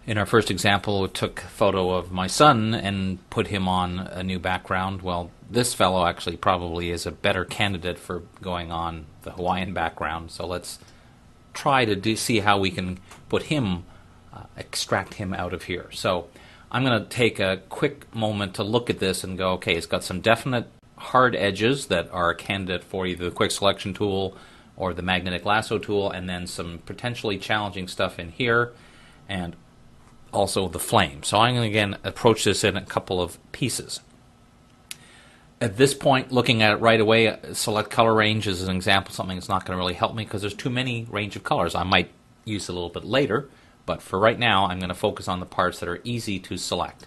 In our first example, we took a photo of my son and put him on a new background. Well, this fellow actually probably is a better candidate for going on the Hawaiian background. So let's try to see how we can put him, extract him out of here. So I'm going to take a quick moment to look at this and go, okay, it's got some definite hard edges that are a candidate for either the quick selection tool or the magnetic lasso tool, and then some potentially challenging stuff in here, and also the flame. So I'm going to again approach this in a couple of pieces. At this point, looking at it right away, select color range as an example, something that's not going to really help me because there's too many range of colors. I might use it a little bit later, but for right now, I'm going to focus on the parts that are easy to select.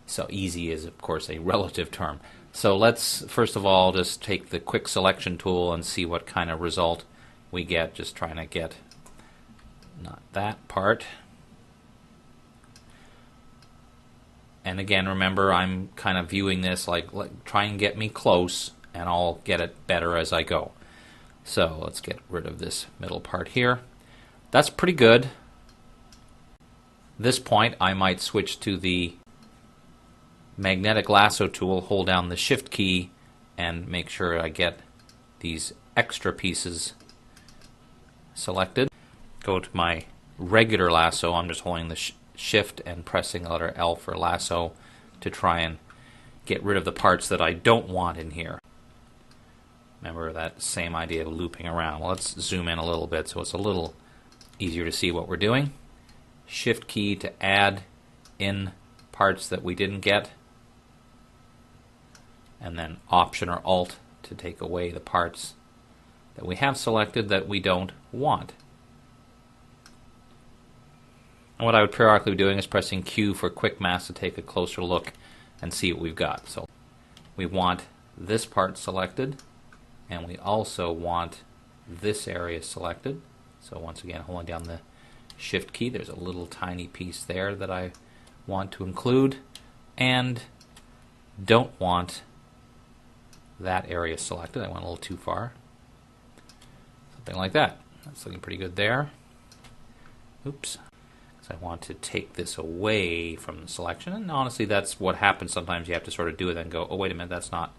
So easy is, of course, a relative term. So let's, first of all, just take the quick selection tool and see what kind of result we get, just trying to get not that part. And again, remember, I'm kind of viewing this like try and get me close, and I'll get it better as I go. So let's get rid of this middle part here. That's pretty good. At this point, I might switch to the magnetic lasso tool, hold down the shift key, and make sure I get these extra pieces selected. Go to my regular lasso. I'm just holding the shift and pressing the letter L for lasso to try and get rid of the parts that I don't want in here. Remember that same idea of looping around. Well, let's zoom in a little bit so it's a little easier to see what we're doing. Shift key to add in parts that we didn't get, and then Option or Alt to take away the parts that we have selected that we don't want. And what I would periodically be doing is pressing Q for quick mask to take a closer look and see what we've got. So we want this part selected, and we also want this area selected. So once again, holding down the shift key, there's a little tiny piece there that I want to include, and don't want that area selected. I went a little too far. Something like that. That's looking pretty good there. Oops. I want to take this away from the selection, and honestly that's what happens sometimes. You have to sort of do it and go, oh wait a minute, that's not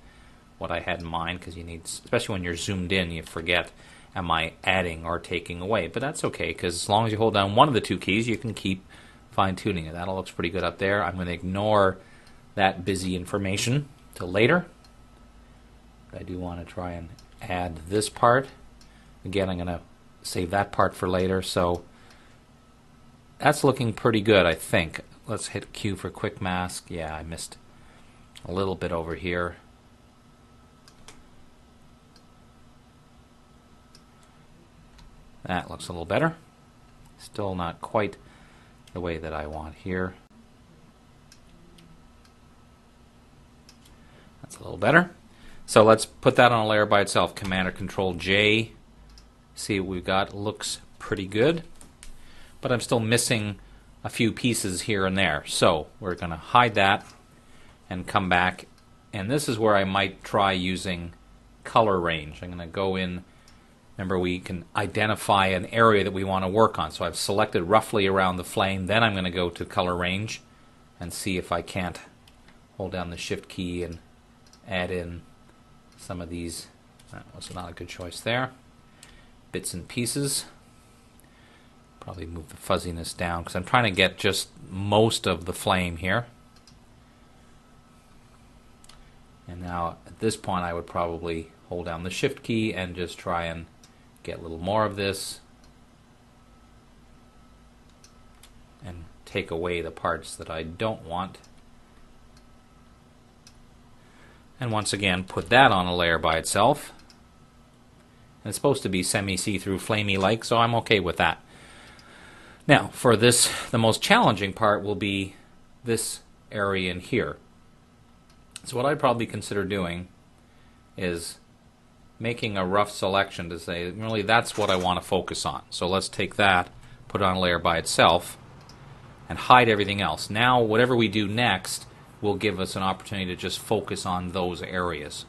what I had in mind, because you need, especially when you're zoomed in, you forget, am I adding or taking away? But that's okay, because as long as you hold down one of the two keys, you can keep fine-tuning it. That all looks pretty good up there. I'm going to ignore that busy information till later. But I do want to try and add this part. Again, I'm going to save that part for later, so that's looking pretty good, I think. Let's hit Q for quick mask. Yeah, I missed a little bit over here. That looks a little better. Still not quite the way that I want here. That's a little better. So let's put that on a layer by itself. Command or Control J. See what we've got. Looks pretty good. But I'm still missing a few pieces here and there. So we're going to hide that and come back. And this is where I might try using color range. I'm going to go in. Remember, we can identify an area that we want to work on. So I've selected roughly around the flame. Then I'm going to go to color range and see if I can't hold down the shift key and add in some of these. That was not a good choice there. Bits and pieces. Probably move the fuzziness down because I'm trying to get just most of the flame here. And now at this point I would probably hold down the shift key and just try and get a little more of this and take away the parts that I don't want. And once again put that on a layer by itself. And it's supposed to be semi-see-through, flamey-like, so I'm okay with that. Now, for this, the most challenging part will be this area in here. So what I'd probably consider doing is making a rough selection to say, really, that's what I want to focus on. So let's take that, put it on a layer by itself, and hide everything else. Now, whatever we do next will give us an opportunity to just focus on those areas.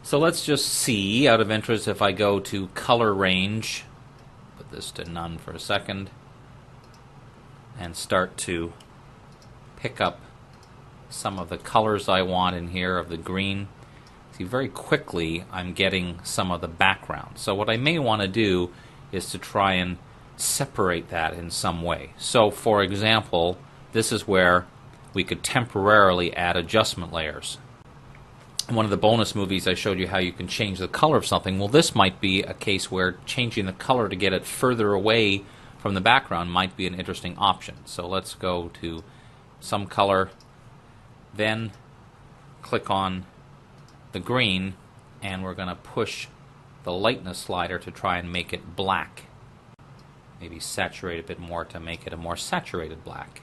So let's just see, out of interest, if I go to color range, put this to none for a second, and start to pick up some of the colors I want in here of the green. See, very quickly I'm getting some of the background. So what I may want to do is to try and separate that in some way. So for example, this is where we could temporarily add adjustment layers. In one of the bonus movies I showed you how you can change the color of something. Well, this might be a case where changing the color to get it further away from the background might be an interesting option. So let's go to some color, then click on the green, and we're going to push the lightness slider to try and make it black. Maybe saturate a bit more to make it a more saturated black.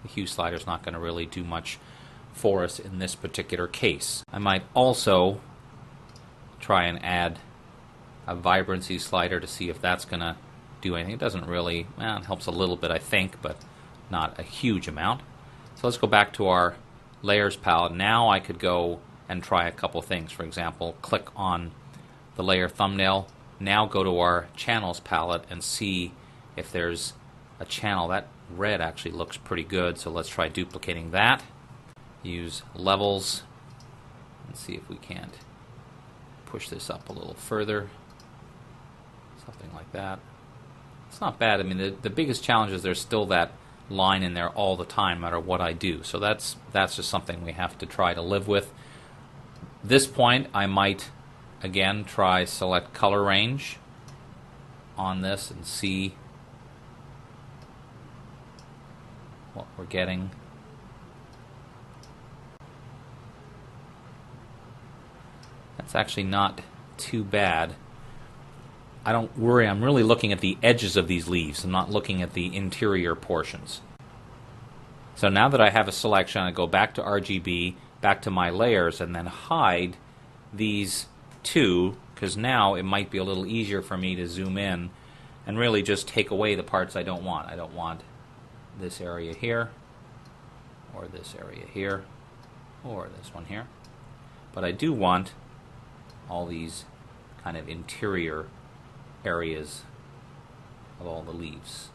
The hue slider is not going to really do much for us in this particular case. I might also try and add a vibrancy slider to see if that's going to do anything. It doesn't really, well, it helps a little bit I think, but not a huge amount. So let's go back to our layers palette. Now I could go and try a couple things. For example, click on the layer thumbnail. Now go to our channels palette and see if there's a channel. That red actually looks pretty good, so let's try duplicating that. Use levels and see if we can't push this up a little further. Something like that. It's not bad. I mean, the biggest challenge is there's still that line in there all the time, no matter what I do. So that's just something we have to try to live with. This point, I might again try select color range on this and see what we're getting. That's actually not too bad. I don't worry, I'm really looking at the edges of these leaves. I'm not looking at the interior portions. So now that I have a selection, I go back to RGB, back to my layers, and then hide these two, because now it might be a little easier for me to zoom in and really just take away the parts I don't want. I don't want this area here, or this area here, or this one here. But I do want all these kind of interior areas of all the leaves.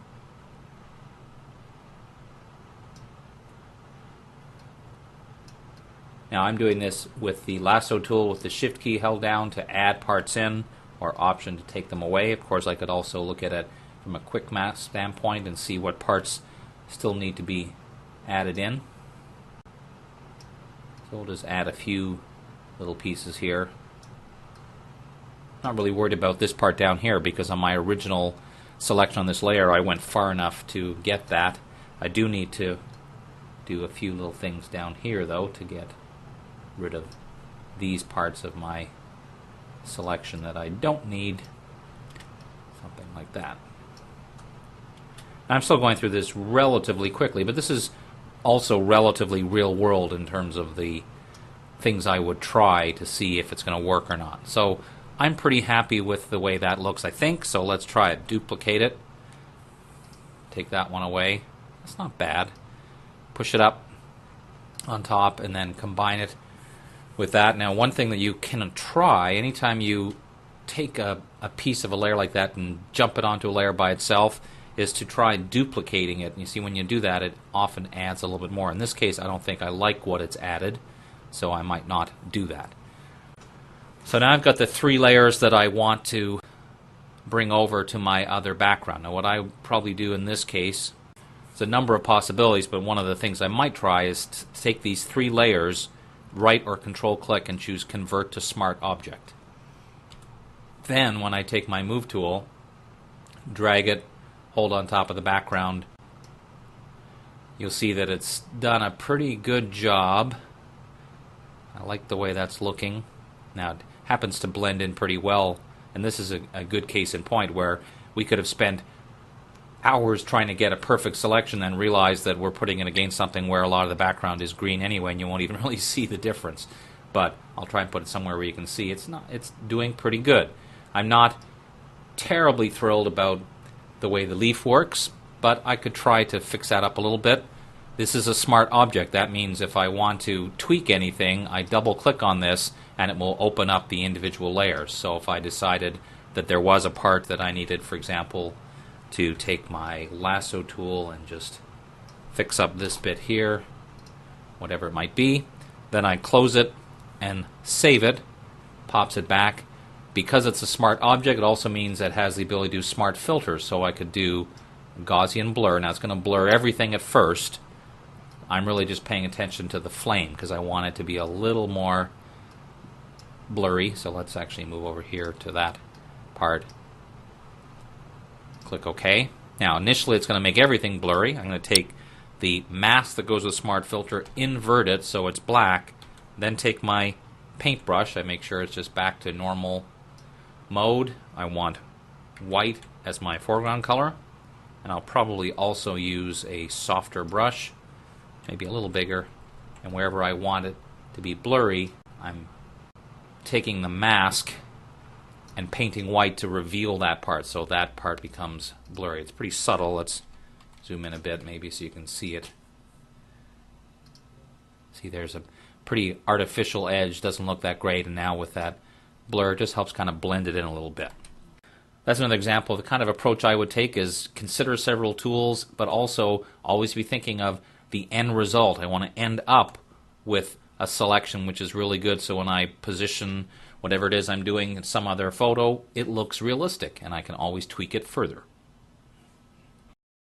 Now I'm doing this with the lasso tool with the shift key held down to add parts in, or option to take them away. Of course I could also look at it from a quick match standpoint and see what parts still need to be added in. So we'll just add a few little pieces here. Not really worried about this part down here because on my original selection on this layer I went far enough to get that. I do need to do a few little things down here though to get rid of these parts of my selection that I don't need. Something like that. I'm still going through this relatively quickly, but this is also relatively real world in terms of the things I would try to see if it's going to work or not. So I'm pretty happy with the way that looks, I think, so let's try it. Duplicate it. Take that one away. That's not bad. Push it up on top and then combine it with that. Now, one thing that you can try, anytime you take a piece of a layer like that and jump it onto a layer by itself, is to try duplicating it. And you see when you do that, it often adds a little bit more. In this case, I don't think I like what it's added, so I might not do that. So now I've got the three layers that I want to bring over to my other background. Now what I probably do in this case, there's a number of possibilities, but one of the things I might try is to take these three layers, right or control click and choose convert to smart object. Then when I take my move tool, drag it, hold on top of the background, you'll see that it's done a pretty good job. I like the way that's looking. Now it happens to blend in pretty well, and this is a good case in point where we could have spent hours trying to get a perfect selection and realize that we're putting it against something where a lot of the background is green anyway and you won't even really see the difference. But I'll try and put it somewhere where you can see it's doing pretty good. I'm not terribly thrilled about the way the leaf works, but I could try to fix that up a little bit. This is a smart object. That means if I want to tweak anything, I double click on this and it will open up the individual layers. So if I decided that there was a part that I needed, for example, to take my lasso tool and just fix up this bit here, whatever it might be. Then I close it and save it, pops it back. Because it's a smart object, it also means it has the ability to do smart filters, so I could do Gaussian blur. Now it's going to blur everything at first. I'm really just paying attention to the flame because I want it to be a little more blurry. So let's actually move over here to that part. Click OK. Now initially it's going to make everything blurry. I'm going to take the mask that goes with Smart Filter, invert it so it's black, then take my paintbrush. I make sure it's just back to normal mode. I want white as my foreground color, and I'll probably also use a softer brush, maybe a little bigger, and wherever I want it to be blurry, I'm taking the mask and painting white to reveal that part, so that part becomes blurry. It's pretty subtle. Let's zoom in a bit maybe so you can see it. See, there's a pretty artificial edge, doesn't look that great, and now with that blur, it just helps kind of blend it in a little bit. That's another example of the kind of approach I would take, is consider several tools, but also always be thinking of the end result. I want to end up with a selection which is really good, so when I position whatever it is I'm doing in some other photo, it looks realistic, and I can always tweak it further.